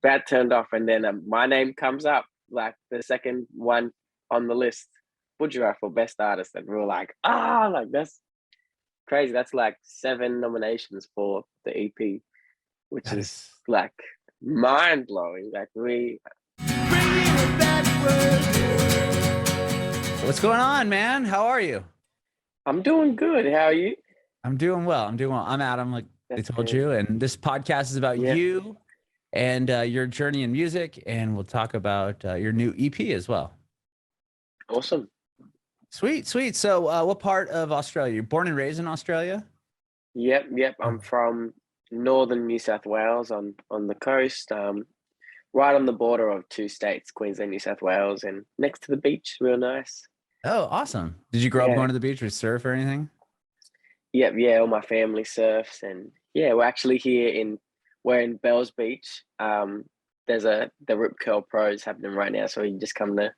that turned off, and then my name comes up like the second one on the list, Budjerah for best artist, and we were like, like that's crazy. That's like 7 nominations for the EP, which That is is like mind blowing. Like we, what's going on, man? How are you? I'm doing good. How are you? I'm doing well. I'm doing well. I'm Adam, like I That's told good. you, and this podcast is about Yeah, you and your journey in music, and we'll talk about your new EP as well. awesome. Sweet, sweet. So, what part of Australia? You're born and raised in Australia? Yep. Oh, I'm from northern New South Wales on the coast, right on the border of 2 states, Queensland, New South Wales, and next to the beach. Real nice. oh, awesome. Did you grow up Yeah. going to the beach or surf or anything? Yep. Yeah. All my family surfs, and yeah, we're in Bells Beach. There's the Rip Curl Pros happening right now, so you can just come to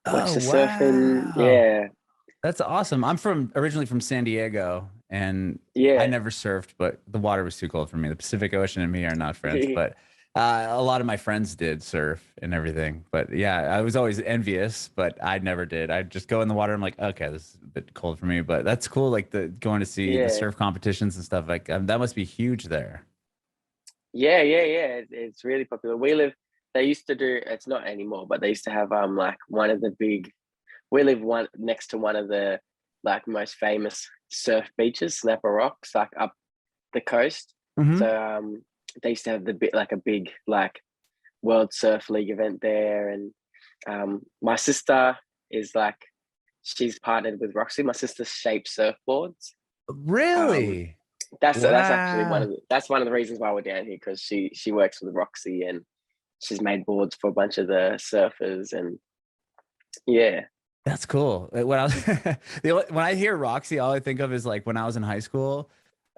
watch Oh, the surfing. wow. Yeah. That's awesome. I'm from originally from San Diego, and I Yeah. never surfed, but the water was too cold for me. The Pacific Ocean and me are not friends, but a lot of my friends did surf and everything. But yeah, I was always envious, but I never did. I'd just go in the water. I'm like, okay, this is a bit cold for me, but that's cool. Like the going to see the Yeah. surf competitions and stuff. Like that must be huge there. Yeah. It's really popular. They used to do, it's not anymore, but they used to have like one of the big, we live one next to one of the like most famous surf beaches, Snapper Rocks, like up the coast. Hmm. So they used to have the bit like a big like World Surf League event there, and my sister is like, she's partnered with Roxy. My sister shapes surfboards. Um, Really? that's actually Wow. that's one of the reasons why we're down here, because she works with Roxy, and she's made boards for a bunch of the surfers, and yeah. That's cool. When I was when I hear Roxy, all I think of is like when I was in high school.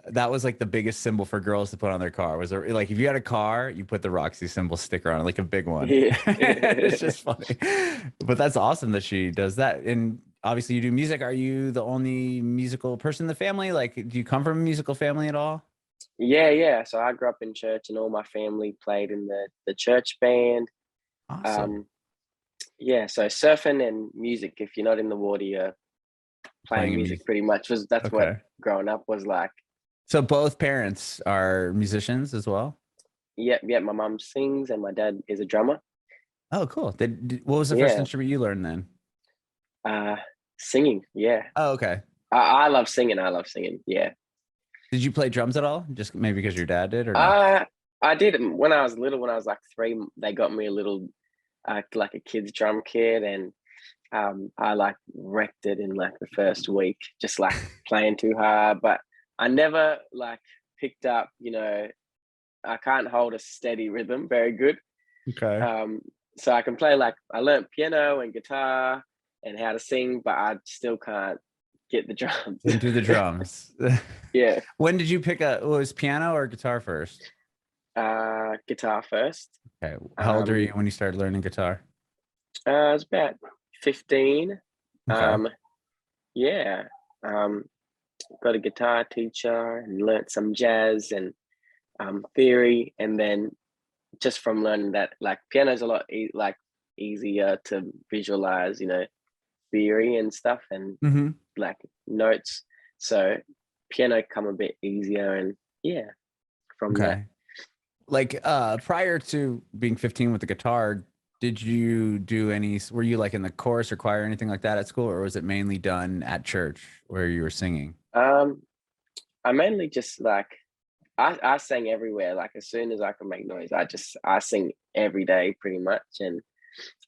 That was like the biggest symbol for girls to put on their car. Was there, like if you had a car, you put the Roxy symbol sticker on it, like a big one. Yeah. It's just funny. But that's awesome that she does that. And obviously, you do music. Are you the only musical person in the family? Like, do you come from a musical family at all? Yeah. So I grew up in church, and all my family played in the church band. Awesome. Um, yeah, so surfing and music. If you're not in the water, you're Playing playing in music. music. Pretty much was that's what Okay. growing up was like. So both parents are musicians as well. Yep. My mum sings, and my dad is a drummer. Oh, cool. What was the first Yeah, instrument you learned then? uh, singing. Yeah, Oh, okay. I love singing. I love singing. Yeah. Did you play drums at all? Just maybe because your dad did or no? I I did when I was little. When I was like 3, they got me a little like a kid's drum kit, and I like wrecked it in like the first week, just like playing too hard. But I never like picked up. I can't hold a steady rhythm very good. Okay. Um, so I can play, like I learned piano and guitar and how to sing, but I still can't get the drums. Didn't do the drums. Yeah, When did you pick up, was piano or guitar first? guitar first. Okay. How old were Um, you when you started learning guitar? I was about 15. Okay. Um, yeah. Um, got a guitar teacher and learnt some jazz and theory, and then just from learning that, like piano's a lot like easier to visualize, theory and stuff, and Hmm. like notes. So piano come a bit easier, and yeah, from that. Okay. Like prior to being 15 with the guitar, did you do any, were you like in the chorus or choir or anything like that at school, or was it mainly done at church where you were singing? Um, I mainly just like I sang everywhere. Like as soon as I could make noise, I sing every day pretty much. And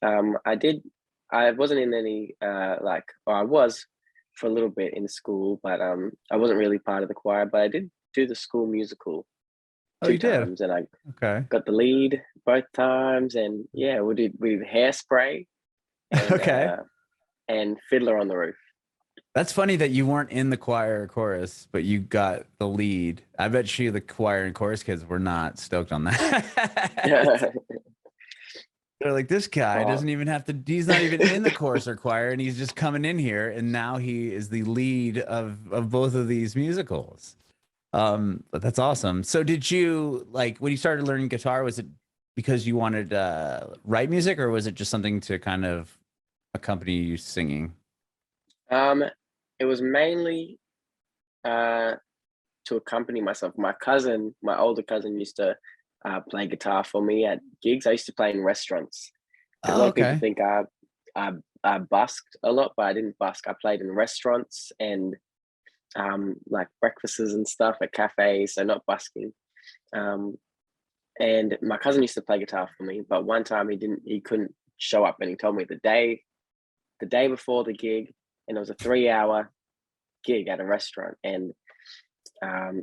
I wasn't in any or I was for a little bit in school, but I wasn't really part of the choir. But I did do the school musical Oh, two you did? times, and I Okay. got the lead both times. And yeah, we did Hairspray and Okay. Fiddler on the Roof. That's funny that you weren't in the choir or chorus, but you got the lead. I bet you the choir and chorus kids were not stoked on that. They're like, this guy Oh, doesn't even have to, he's not even in the chorus or choir, and he's just coming in here, and now he is the lead of both of these musicals. But that's awesome. So did you like when you started learning guitar, was it because you wanted to write music, or was it just something to kind of accompany you singing? Um, it was mainly to accompany myself. My older cousin, used to play guitar for me at gigs. I used to play in restaurants. A Oh, lot of people okay. think I, I busked a lot, but I didn't busk. I played in restaurants and like breakfasts and stuff at cafes, so not busking. Um, and my cousin used to play guitar for me, but one time he couldn't show up, and he told me the day before the gig, and it was a 3 hour gig at a restaurant, and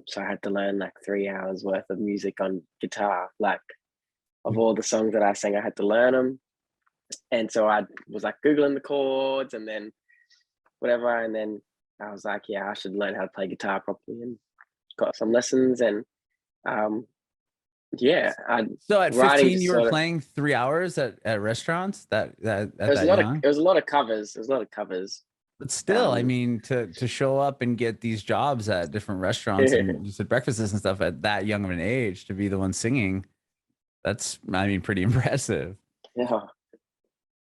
so I had to learn like 3 hours worth of music on guitar, like of all the songs that I sang, I had to learn them. And so I was like Googling the chords and then whatever. And then I was like, yeah, I should learn how to play guitar properly, and got some lessons. And um, yeah, So at writing 15, just you were sort of, playing 3 hours at restaurants that at that young? it was a lot of covers. It was a lot of covers. But still, I Um, mean, to show up and get these jobs at different restaurants and you said breakfasts and stuff at that young of an age to be the one singing, that's, I mean, pretty impressive. yeah.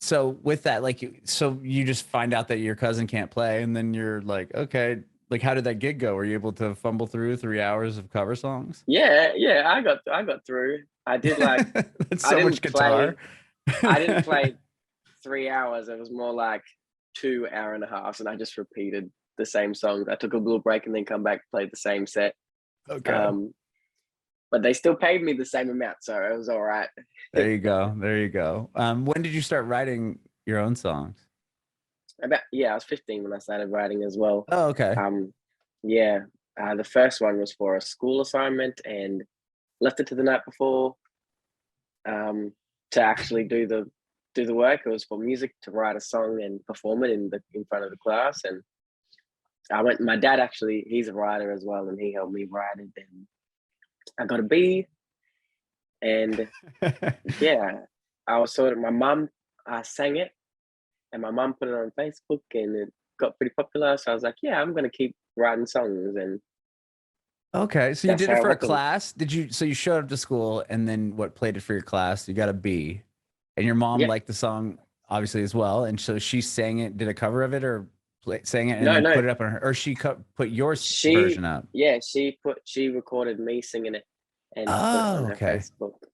So with that, like, so you just find out that your cousin can't play, and then you're like, okay, like, how did that gig go? Were you able to fumble through 3 hours of cover songs? Yeah, I got through. I did like That's I so much didn't guitar. play I didn't play 3 hours. It was more like 2 hour and a half, and I just repeated the same songs. I took a little break and then come back, played the same set. Okay. Um, but they still paid me the same amount, so it was all right. There you go. There you go. When did you start writing your own songs? About I was 15 when I started writing as well. Oh, okay. Um, yeah, the first one was for a school assignment, and left it to the night before to actually do the work. It was for music, to write a song and perform it in front of the class. And I went. My dad actually, he's a writer as well, and he helped me write it. And I got a B. And yeah, I was sort of, my mum sang it, and my mum put it on Facebook, and it got pretty popular. So I was like, yeah, I'm gonna keep writing songs, and Okay, so you that's did it how it for a happened. class. Did you? So you showed up to school and then what? Played it for your class. You got a B, and your mom Yeah, liked the song obviously as well, and so she sang it, did a cover of it, or sang it and no, then no, put it up on her, or she put your she, version up. yeah, she recorded me singing it and put it on Oh, her okay. Facebook. Yeah,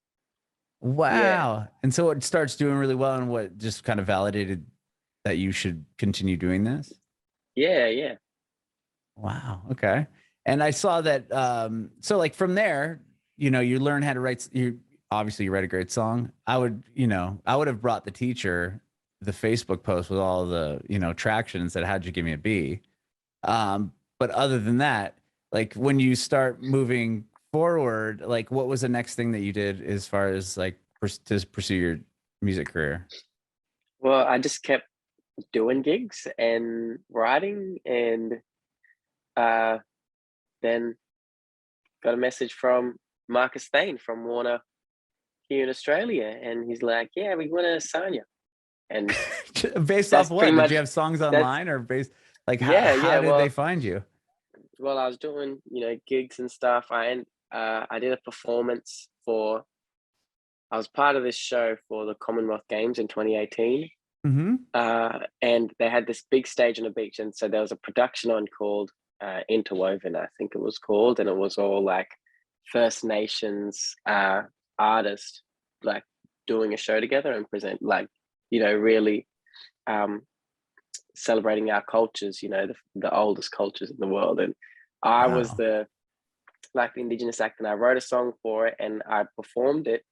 Wow. And so it starts doing really well, and what just kind of validated that you should continue doing this. yeah. Wow. Okay. And I saw that. So like from there, you learn how to write. You obviously you write a great song. I would have brought the teacher the Facebook post with all the traction and said, "How'd you give me a B?" But other than that, like when you start moving forward, like what was the next thing that you did as far as like to pursue your music career? Well, I just kept doing gigs and writing, and uh, then got a message from Marcus Thane from Warner here in Australia, and he's like, "Yeah, we want to sign you." And Based off that's pretty what? Did you much have songs that's online or based like how yeah. did they find you? Well, I was doing gigs and stuff. I did a performance for. I was part of this show for the Commonwealth Games in 2018, Hmm. and they had this big stage on a beach, and so there was a production on called Interwoven, I think it was called, and it was all like First Nations artists like doing a show together and present like really um, celebrating our cultures, the oldest cultures in the world. And I was Wow. the Indigenous act, and I wrote a song for it, and I performed it.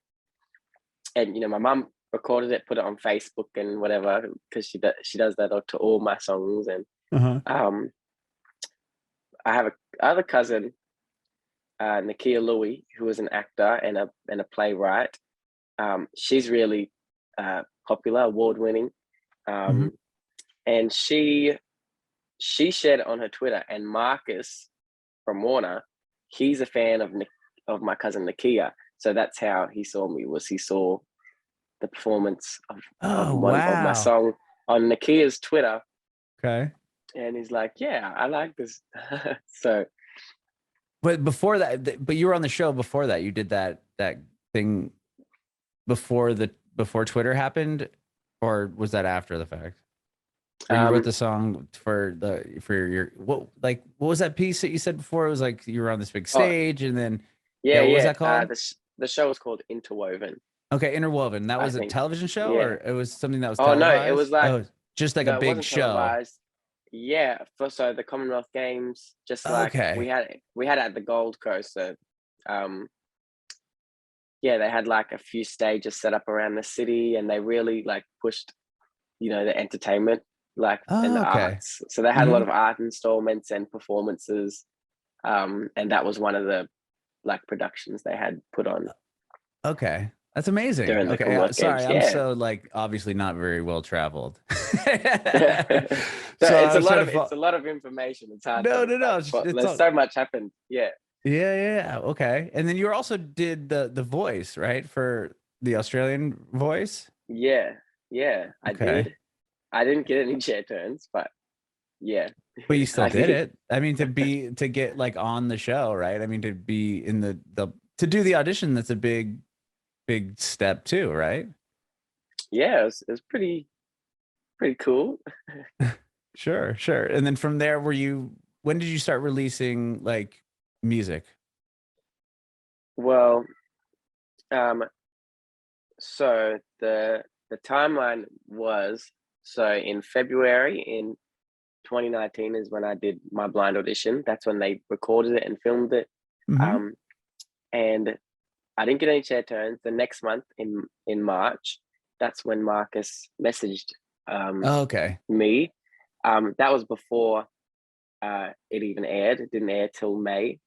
And my mum recorded it, put it on Facebook and whatever, because she does that to all my songs. And Uh-huh. um, I have a other cousin, Nakia Louie, who is an actor and a playwright. She's really popular, award winning, Hmm. um, and she shared it on her Twitter. And Marcus from Warner, he's a fan of my cousin Nakia, so that's how he saw me. Was he saw the performance of Oh, one of my wow. song on Nakia's Twitter, Okay. and he's like, "Yeah, I like this." So But before that, but you were on the show before that. You did that thing before Twitter happened, or was that after the fact? Or you wrote Um, the song for your what was that piece that you said before? It was like you were on this big oh stage, and then yeah, yeah, what was yeah. that called? The show was called Interwoven, Okay, Interwoven. That I was a think. television show, Yeah. or it was something that was Oh no, it was televised? like, Oh, just like a no, it big wasn't show. televised. Yeah, for so the Commonwealth Games, just like Okay. we had it at the Gold Coast. So, um, yeah, they had like a few stages set up around the city, and they really like pushed, the entertainment like and Oh, the okay. arts. So they had a lot Hmm. of art installments and performances, and that was one of the like productions they had put on Okay. That's amazing. during the Okay. Commonwealth Sorry, Games. I'm Yeah. so like obviously not very well traveled. So So I was trying to it's a lot of information. It's hard no, to no, like, no. but It's there's all so much happened. Yeah. yeah, yeah. Okay. And then you also did the voice, right? For the Australian voice. Yeah, yeah, I Okay. did. I didn't get any chair turns, but yeah, But you still I did did. it. I mean, to get like on the show, right? I mean, to be in the to do the audition, that's a big step too, right? Yeah, it was pretty cool. Sure, sure. And then from there, when did you start releasing like music? Well, um, so the timeline was, so in February in 2019 is when I did my blind audition. That's when they recorded it and filmed it. Hmm. Um, and I didn't get any chair turns. The next month in March, that's when Marcus messaged Oh, okay. me. That was before it even aired. It didn't air till May,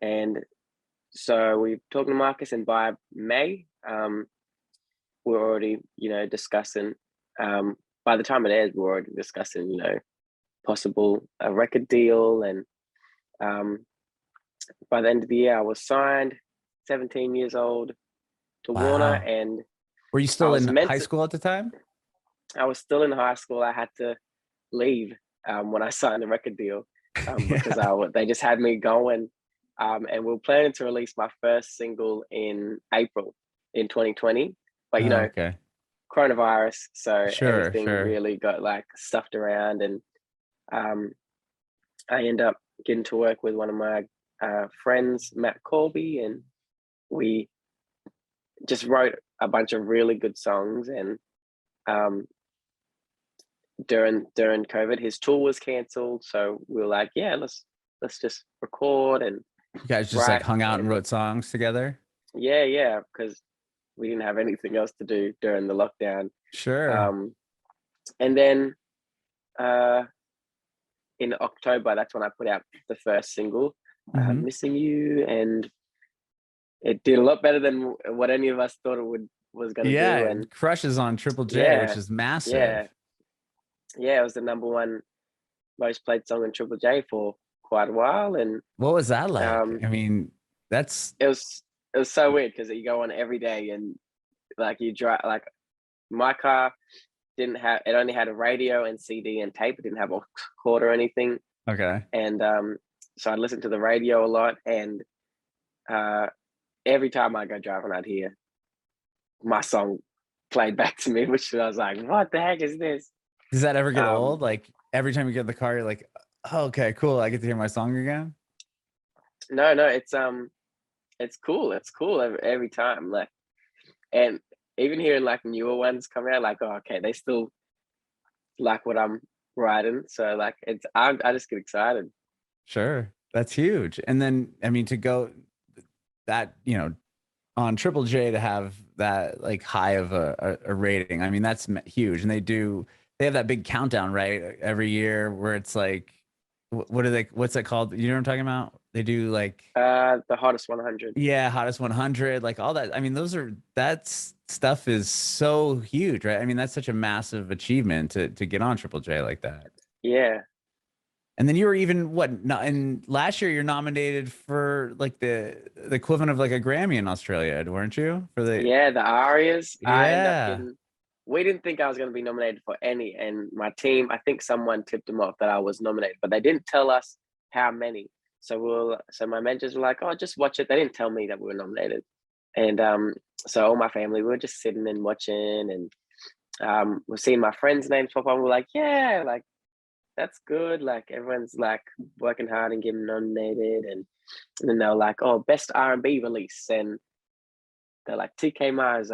and so we talked to Marcus, and by May, we're already discussing. By the time it airs, we're already discussing possible a record deal, and um, by the end of the year, I was signed, 17 years old, to Warner, Wow. and Were you I still was in meant high to. school at the time? I was still in high school. I had to leave when I signed the record deal because Yeah. they just had me going, and we were planning to release my first single in April in 2020, but Oh, okay. coronavirus, so Sure, everything sure. really got like stuffed around, and um, I end up getting to work with one of my friends, Matt Corby, and we just wrote a bunch of really good songs. And um, during COVID, his tour was cancelled, so we were like, yeah, let's just record and You guys just like write, hung out and and wrote songs together? yeah, because we didn't have anything else to do during the lockdown. Sure. Um, and then uh, in October, that's when I put out the first single, Hmm. "Missing You," and it did a lot better than what any of us thought it would was going to Yeah, do. it And crushes on Triple J, which yeah, is massive. yeah, yeah, it was the number one most played song in Triple J for quite a while, and What was that like? um, I mean, that's it was it was so weird because you go on every day, and like you drive, like my car didn't have, it only had a radio and CD and tape. It didn't have a cord or anything, okay. and so I listened to the radio a lot, and uh, every time I go driving, I'd hear my song played back to me, which I was like, "What the heck is this?" Does that ever get Um, old? Like every time you get in the car, you're like, oh, okay, cool. I get to hear my song again. no, no, it's cool. It's cool every time. Like, and even hearing like newer ones come out, like, oh, okay, they still like what I'm writing. So like, I just get excited. Sure. That's huge. And then, I mean, to go that, on Triple J to have that like high of a rating, I mean, that's huge. And they have that big countdown, right? Every year where it's like, what's that called? You know what I'm talking about? They do like, The hottest 100. yeah, hottest 100, like all that. I mean, that's stuff is so huge, right? I mean, that's such a massive achievement to get on Triple J like that. Yeah, And then you were even what? Not, and last year you're nominated for like the equivalent of like a Grammy in Australia, weren't you? For the yeah, the arias. I end up yeah. getting. We didn't think I was going to be nominated for any, and my team. I think someone tipped them off that I was nominated, but they didn't tell us how many. So my mentors were like, "Oh, just watch it." They didn't tell me that we were nominated. And so all my family, we were just sitting and watching, and we're seeing my friends' names pop up. We're like, yeah, like that's good. Like everyone's like working hard and getting nominated, and then they were like, oh, best R&B release, and they're like TK Mars,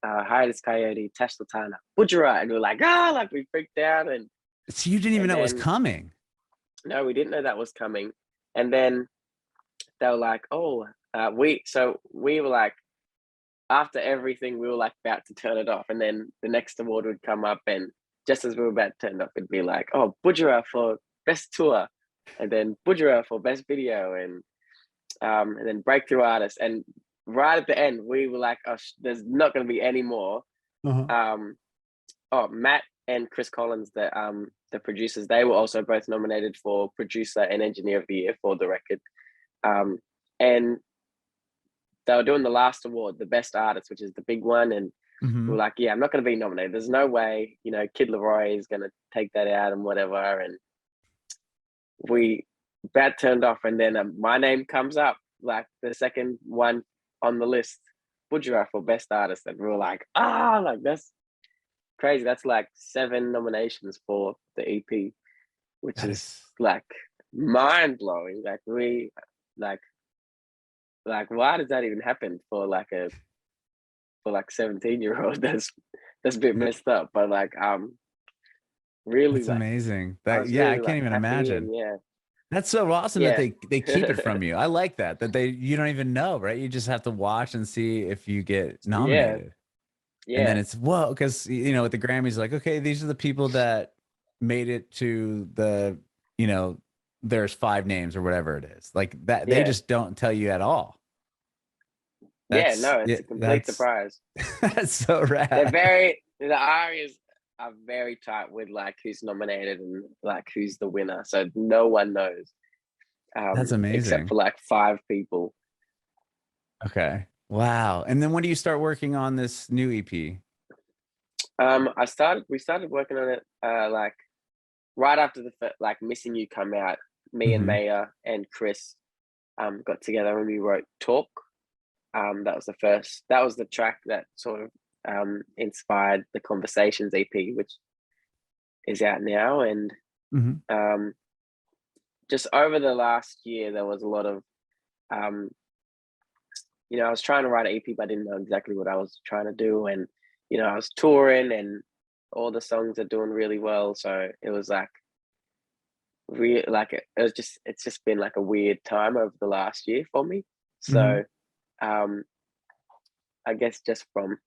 Hiatus Coyote, Tash Sultana, Budjerah, and we're like, ah, like we freaked out, and So you didn't even know it was then coming. no, we didn't know that was coming, and then they were like, oh, we were like, after everything, we were like about to turn it off, and then the next award would come up, and just as we were about to turn it off, it'd be like, oh, Budjerah for best tour, and then Budjerah for best video, and then breakthrough artist, and right at the end, we were like, oh, there's not going to be any more. Oh, Matt and Chris Collins, the producers, they were also both nominated for producer and engineer of the year for the record, and they were doing the last award, the best artist, which is the big one, and we were like, yeah, I'm not going to be nominated. There's no way, you know, Kid Leroy is going to take that out and whatever. And that turned off, and then my name comes up, like the second one on the list, Budjerah for best artist, and we were like, like that's crazy. That's like 7 nominations for the EP, which is like mind blowing. Like why does that even happen for like 17-year-old? That's a bit messed up, but like really, That's like amazing. I That was yeah, I really can't like even happy, imagine. and yeah, That's so awesome that yeah, they keep it from you. I like that you don't even know, right? You just have to watch and see if you get yeah, nominated. And then yeah, it's whoa, because you know, with the Grammys, like, okay, these are the people that made it to the, you know, there's 5 names or whatever it is. Like that, they yeah, just don't tell you at all. yeah. That's No, yeah, it's a complete that's surprise. that's so rad. The arias are very tight with like who's nominated and like who's the winner, so no one knows, That's except amazing. for like 5 people. Okay. Wow. And then when do you start working on this new EP? We started working on it like right after like Missing You come out. Me and Hmm. Maya and Chris got together and we wrote Talk. That was the track that sort of inspired the Conversations EP, which is out now. And Hmm. um, just over the last year, there was a lot of, um, I was trying to write an EP, but I didn't know exactly what I was trying to do. And, I was touring and all the songs are doing really well. So it was like, it's just been like a weird time over the last year for me. Hmm. So um, I guess just from,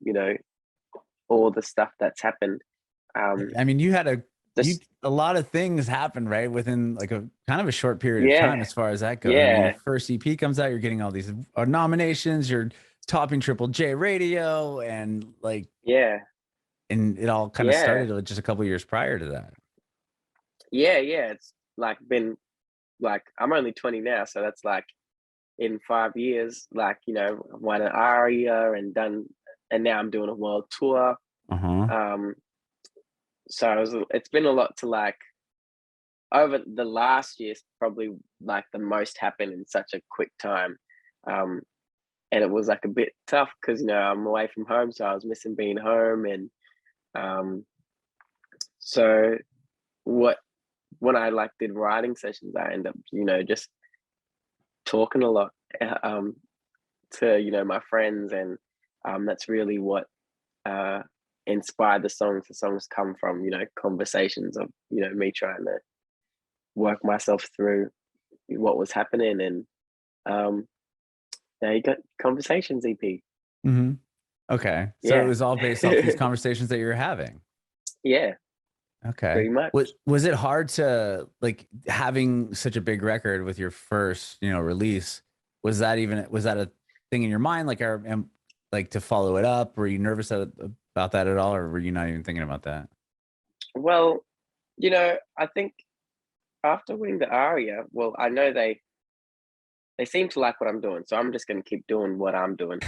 all the stuff that's happened, I mean, just, a lot of things happen, right? Within like a kind of a short period of time yeah, as far as that goes. I mean, your yeah, first EP comes out, you're getting all these nominations, you're topping Triple J radio, and like, yeah, and it all kind of yeah, started just a couple years prior to that. yeah. It's like been like, I'm only 20 now. So that's like in 5 years, like, won an ARIA and now I'm doing a world tour. Uh-huh. Um, so it's been a lot to like, over the last year's probably like the most happened in such a quick time. Um, and it was like a bit tough because, I'm away from home. So I was missing being home. And um, so when I like did writing sessions, I end up, just talking a lot to, my friends. And that's really what inspired the songs. The songs come from, conversations of, me trying to work myself through what was happening. And now you got Conversations EP. Hmm. Okay. So it Yeah. was all based off these conversations that you were having. Yeah, Okay. pretty much. Was it hard to like having such a big record with your first, release? Was that a thing in your mind? Like, like to follow it up? Were you nervous about that at all, or were you not even thinking about that? Well, I think after winning the ARIA, well, I know they seem to like what I'm doing, so I'm just going to keep doing what I'm doing.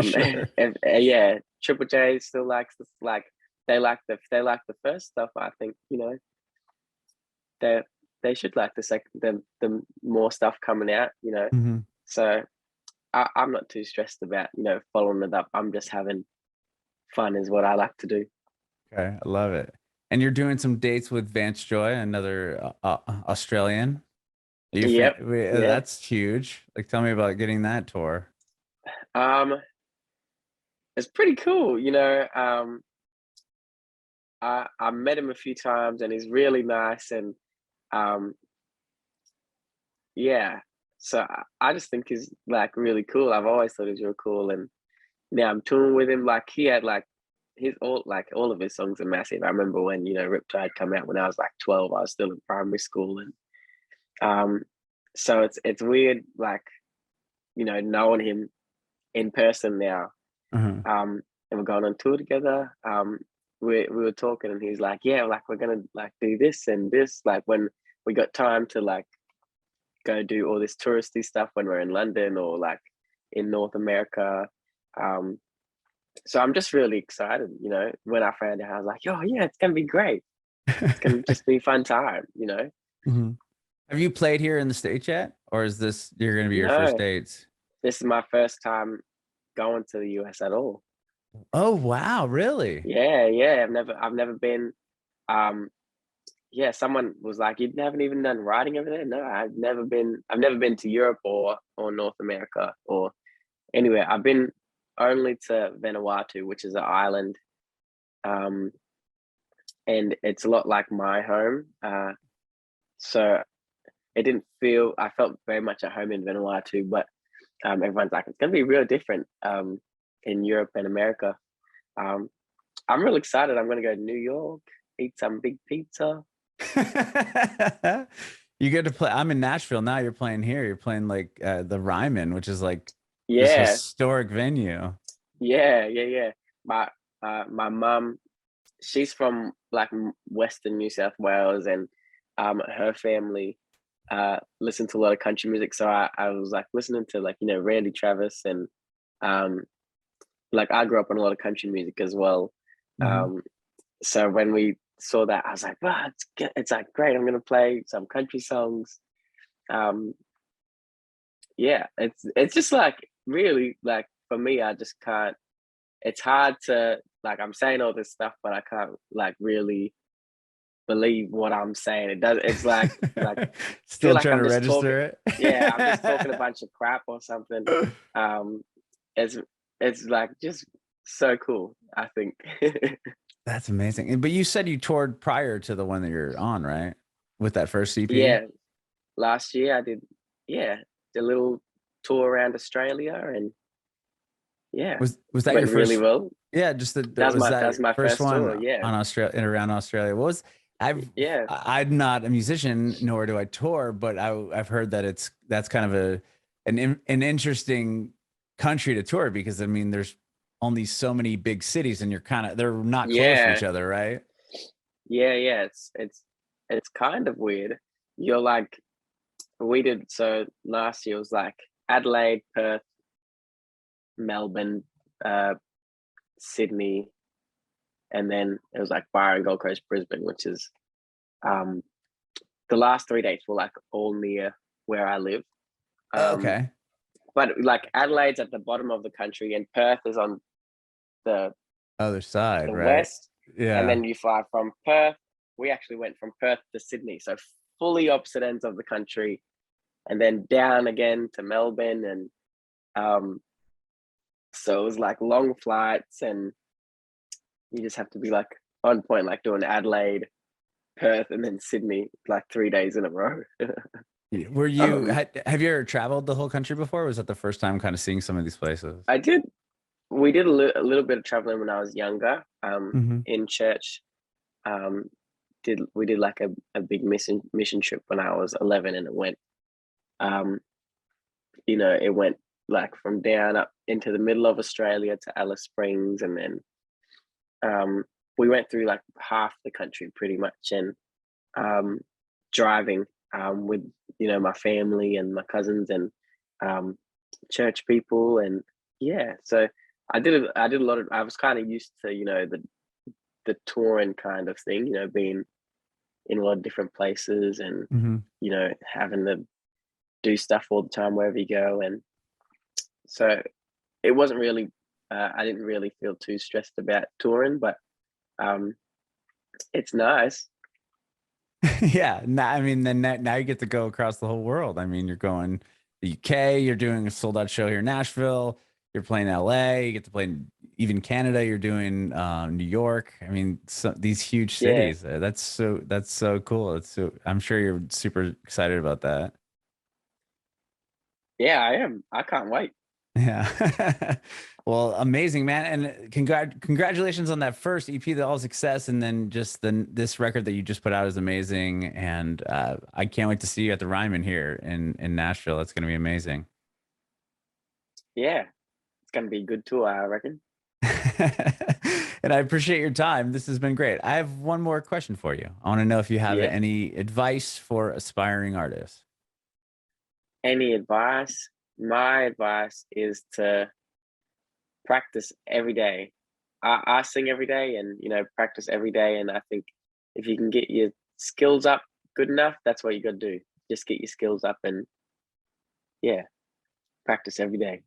Sure. Yeah, Triple J still likes this. Like they like the first stuff. I think they they should like the second, the more stuff coming out. Hmm. So I'm not too stressed about, following it up. I'm just having fun is what I like to do. Okay, I love it. And you're doing some dates with Vance Joy, another Australian. Are you Yep. Yeah. that's huge. Like, tell me about getting that tour. Um, it's pretty cool. I met him a few times and he's really nice and um yeah. So I just think he's like really cool. I've always thought he's real cool and now I'm touring with him. Like he had like his all of his songs are massive. I remember when, Riptide come out when I was like 12, I was still in primary school and so it's weird like, knowing him in person now. Uh-huh. And we're going on tour together. We were talking and he's like, yeah, like we're gonna like do this and this, like when we got time to like go do all this touristy stuff when we're in London or like in North America. So I'm just really excited, when I found out, I was like, oh yeah, it's gonna be great. It's gonna just be a fun time. Mhm. Have you played here in the States yet? Or is this you're gonna be your first No, dates? this is my first time going to the US at all. Oh wow, really? Yeah, yeah. I've never been. Um, yeah, someone was like, "You haven't even done writing over there?" No, I've never been. I've never been to Europe or North America or anywhere. I've been only to Vanuatu, which is an island, um, and it's a lot like my home. So it didn't feel. I felt very much at home in Vanuatu, but everyone's like, "It's gonna be real different in Europe and America." Um, I'm real excited. I'm gonna go to New York, eat some big pizza. You get to play. I'm in Nashville now. You're playing here. You're playing like the Ryman, which is like this Yeah, historic venue. yeah, yeah, yeah. My my mum, she's from like Western New South Wales, and her family listen to a lot of country music. So I was like listening to like Randy Travis and um like I grew up on a lot of country music as well. Mhm. Um, so when we saw that, I was like, wow, it's like great. I'm gonna play some country songs. Um, yeah, it's just like really like for me, I just can't. It's hard to like I'm saying all this stuff, but I can't like really believe what I'm saying. It does. It's like feel Still like trying I'm to just talking. register Yeah, I'm just talking a it. bunch of crap or something. Um, it's it's like just so cool. I think. That's amazing. But you said you toured prior to the one that you're on, right? With that first CP? Yeah, last year I did. Yeah, the little tour around Australia, and yeah, Was that your went really first? well. Yeah, just was That's that my first first tour. one Yeah, on Australia and around Australia? What was yeah, I'm not a musician, nor do I tour, but I've heard that that's kind of an interesting country to tour because I mean there's only so many big cities and they're not close to each yeah, other, right? yeah. It's kind of weird. You're like we did. So last year was like Adelaide, Perth, Melbourne, uh, Sydney, and then it was like Byron, Gold Coast, Brisbane, which is um the last 3 dates were like all near where I live. Oh, Um, okay. but like Adelaide's at the bottom of the country, and Perth is on the Other side, the right? west, and Yeah. then you fly from Perth. We actually went from Perth to Sydney, so fully opposite ends of the country, and then down again to Melbourne, and um, so it was like long flights, and you just have to be like on point, like doing Adelaide, Perth, and then Sydney, like 3 days in a row. Were you um, have you ever traveled the whole country before? Or was that the first time kind of seeing some of these places? I did. We did a little bit of traveling when I was younger. Hmm. In church, um, did we did like a big mission trip when I was 11, and it went um it went like from down up into the middle of Australia to Alice Springs, and then um we went through like half the country pretty much, and um driving with my family and my cousins and um church people, and yeah, so I did a lot of I was kind of used to the touring kind of thing, being in a lot of different places and Hmm. having to do stuff all the time wherever you go. And So it wasn't really. I didn't really feel too stressed about touring, but um, it's nice. Yeah, I mean, then now you get to go across the whole world. I mean, you're going the UK, you're doing a sold out show here in Nashville, you're playing LA, you get to play in even Canada, you're doing New York. I mean, these huge Yeah, cities. That's so cool. It's so I'm sure you're super excited about that. yeah, I am. I can't wait. Yeah. Well, amazing, man. And congratulations on that first EP, the all success. And then just this record that you just put out is amazing. And I can't wait to see you at the Ryman here in Nashville. It's going to be amazing. Yeah, it's gonna be a good tour, I reckon. And I appreciate your time. This has been great. I have one more question for you. I want to know if you have Yeah. any advice for aspiring artists. Any advice? My advice is to practice every day. I sing every day, and practice every day. And I think if you can get your skills up good enough, that's what you got to do. Just get your skills up, and yeah, practice every day.